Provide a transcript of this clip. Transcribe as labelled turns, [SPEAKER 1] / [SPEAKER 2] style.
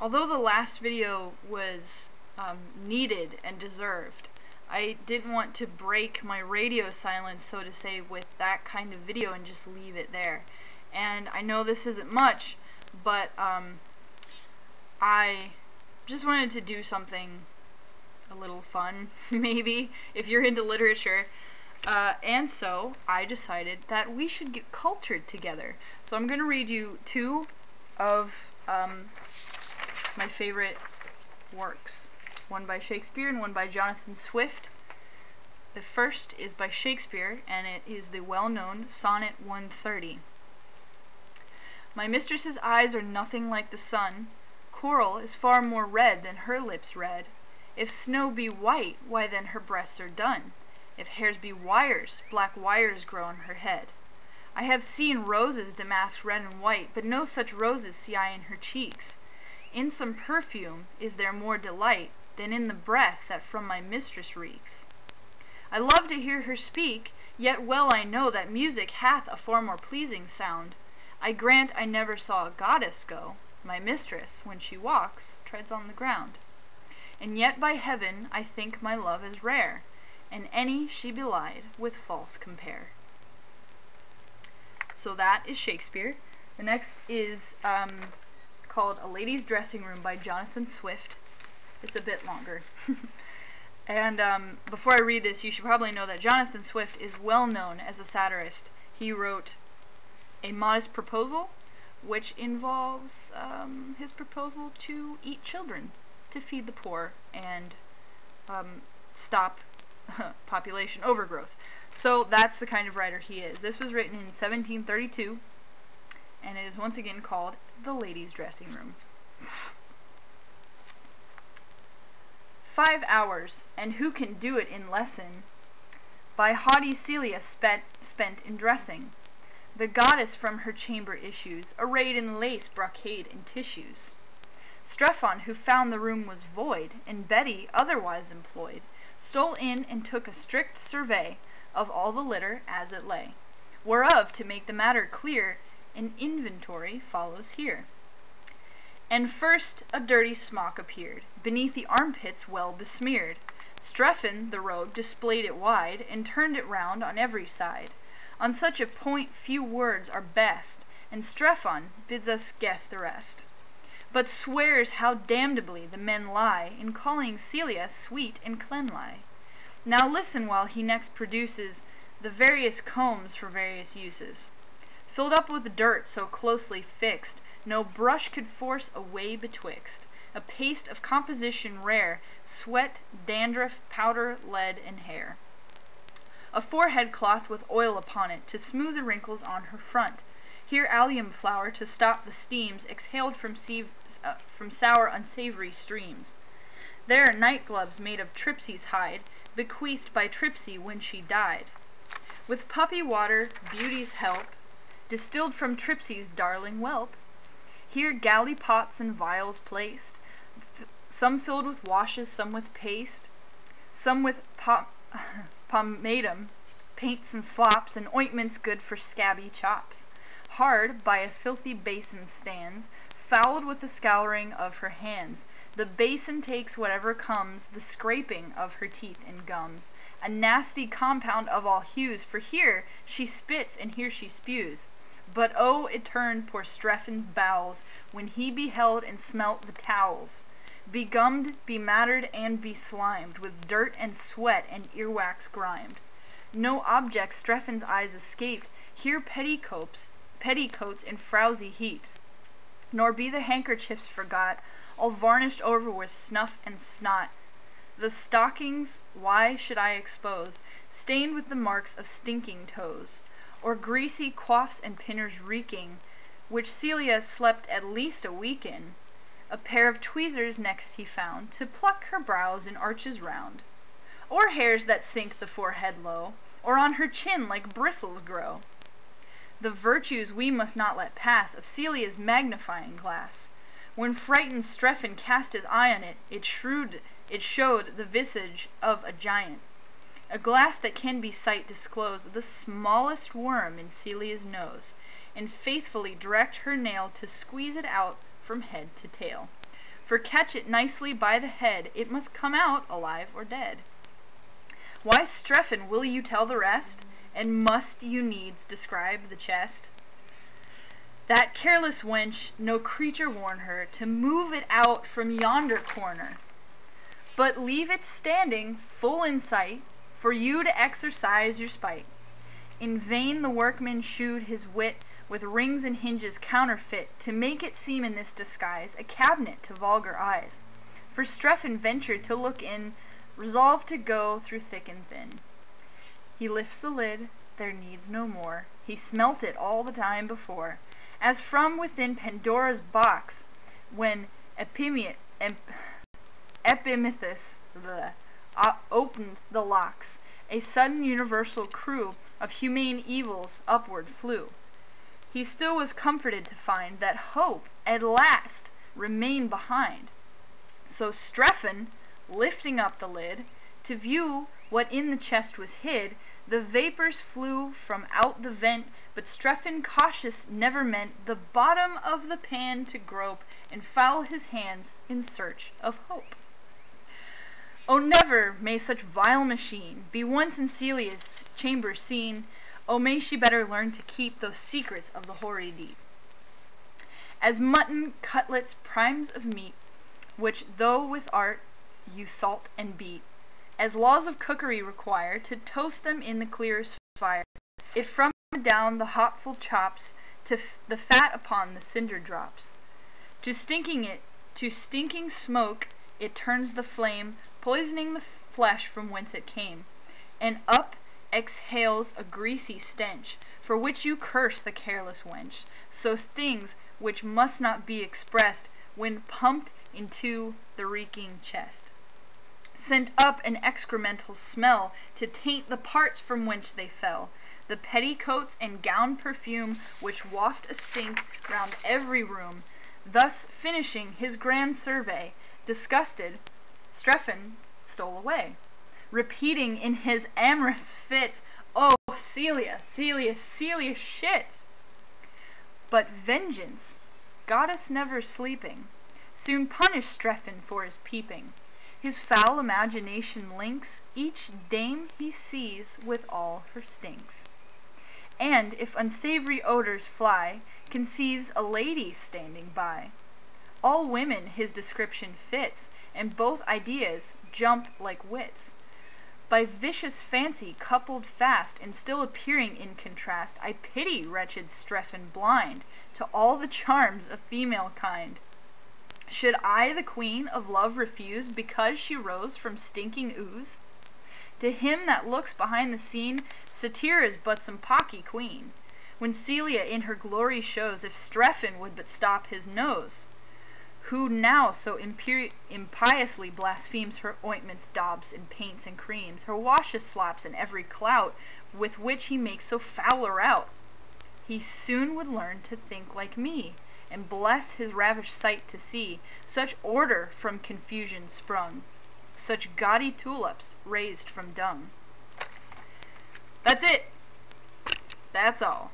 [SPEAKER 1] although the last video was needed and deserved, I didn't want to break my radio silence, so to say, with that kind of video and just leave it there. And I know this isn't much, but I just wanted to do something a little fun, maybe, if you're into literature. And so I decided that we should get cultured together. So I'm going to read you two of my favorite works. One by Shakespeare and one by Jonathan Swift. The first is by Shakespeare, and it is the well-known Sonnet 130. My mistress's eyes are nothing like the sun. Coral is far more red than her lips red. If snow be white, why then her breasts are dun. If hairs be wires, black wires grow on her head. I have seen roses damasked red and white, but no such roses see I in her cheeks. In some perfume is there more delight than in the breath that from my mistress reeks. I love to hear her speak, yet well I know that music hath a far more pleasing sound. I grant I never saw a goddess go. My mistress, when she walks, treads on the ground. And yet by heaven I think my love is rare, and any she belied with false compare. So that is Shakespeare. The next is called A Lady's Dressing Room by Jonathan Swift. It's a bit longer. And before I read this, you should probably know that Jonathan Swift is well known as a satirist. He wrote A Modest Proposal, which involves his proposal to eat children, to feed the poor, and stop population overgrowth. So that's the kind of writer he is. This was written in 1732, and it is once again called The Lady's Dressing Room. 5 hours, and who can do it in lesson, by haughty Celia spent in dressing. The goddess from her chamber issues, arrayed in lace, brocade, and tissues. Strephon, who found the room was void, and Betty, otherwise employed, stole in and took a strict survey of all the litter as it lay, whereof, to make the matter clear, an inventory follows here. And first a dirty smock appeared, beneath the armpits well besmeared. Strephon, the rogue, displayed it wide, and turned it round on every side. On such a point few words are best, and Strephon bids us guess the rest, but swears how damnably the men lie in calling Celia sweet and cleanly. Now listen while he next produces the various combs for various uses, filled up with dirt so closely fixed, no brush could force a way betwixt. A paste of composition rare, sweat, dandruff, powder, lead, and hair. A forehead cloth with oil upon it, to smooth the wrinkles on her front. Here allium flour, to stop the steams exhaled from sour unsavory streams. There night gloves made of Tripsy's hide, bequeathed by Tripsy when she died. With puppy water, beauty's help, distilled from Tripsy's darling whelp. Here galley pots and vials placed, some filled with washes, some with paste, some with pomatum, paints and slops, and ointments good for scabby chops. Hard by a filthy basin stands, fouled with the scouring of her hands. The basin takes whatever comes, the scraping of her teeth and gums, a nasty compound of all hues, for here she spits and here she spews. But oh, it turned poor Strephon's bowels when he beheld and smelt the towels, begummed, bemattered, and beslimed, with dirt and sweat and earwax grimed. No object Strephon's eyes escaped, here petticoats in frowsy heaps, nor be the handkerchiefs forgot, all varnished over with snuff and snot. The stockings, why should I expose, stained with the marks of stinking toes, or greasy coifs and pinners reeking, which Celia slept at least a week in. A pair of tweezers next he found, to pluck her brows in arches round, or hairs that sink the forehead low, or on her chin like bristles grow. The virtues we must not let pass of Celia's magnifying glass. When frightened Strephon cast his eye on it, it showed the visage of a giant. A glass that can be sight disclose the smallest worm in Celia's nose, and faithfully direct her nail to squeeze it out from head to tail. for catch it nicely by the head, it must come out alive or dead. Why, Strephon, will you tell the rest? And must you needs describe the chest? That careless wench, no creature warn her to move it out from yonder corner, but leave it standing full in sight, for you to exercise your spite. In vain the workman shewed his wit, with rings and hinges counterfeit, to make it seem in this disguise a cabinet to vulgar eyes. For Strephon ventured to look in, resolved to go through thick and thin. He lifts the lid, there needs no more, he smelt it all the time before, as from within Pandora's box, when Epimetheus opened the locks, a sudden universal crew of humane evils upward flew. He still was comforted to find that hope at last remained behind. So Strephon, lifting up the lid, to view what in the chest was hid, the vapours flew from out the vent, but Strephon cautious never meant the bottom of the pan to grope, and foul his hands in search of hope. Oh, never may such vile machine be once in Celia's chamber seen. Oh, may she better learn to keep those secrets of the hoary deep. As mutton cutlets, primes of meat, which though with art you salt and beat, as laws of cookery require, to toast them in the clearest fire, it from down the hotful chops, to the fat upon the cinder drops. To stinking smoke it turns the flame, poisoning the flesh from whence it came, and up exhales a greasy stench, for which you curse the careless wench. So things which must not be expressed, when pumped into the reeking chest, sent up an excremental smell, to taint the parts from whence they fell, the petticoats and gown perfume, which waft a stink round every room. Thus finishing his grand survey, disgusted, Strephon stole away, repeating in his amorous fits, "Oh, Celia, Celia, Celia shits!" But vengeance, goddess never sleeping, soon punished Strephon for his peeping. His foul imagination links each dame he sees with all her stinks, and, if unsavory odors fly, conceives a lady standing by. All women his description fits, and both ideas jump like wits. By vicious fancy coupled fast, and still appearing in contrast, I pity wretched Strephon blind to all the charms of female kind. Should I the queen of love refuse, because she rose from stinking ooze? To him that looks behind the scene, Satira's but some pocky queen, when Celia in her glory shows, if Strephon would but stop his nose. Who now so impiously blasphemes her ointments, daubs, and paints, and creams, her washes, slops, and every clout, with which he makes so foul a rout? He soon would learn to think like me, and bless his ravished sight to see such order from confusion sprung, such gaudy tulips raised from dung. That's it. That's all.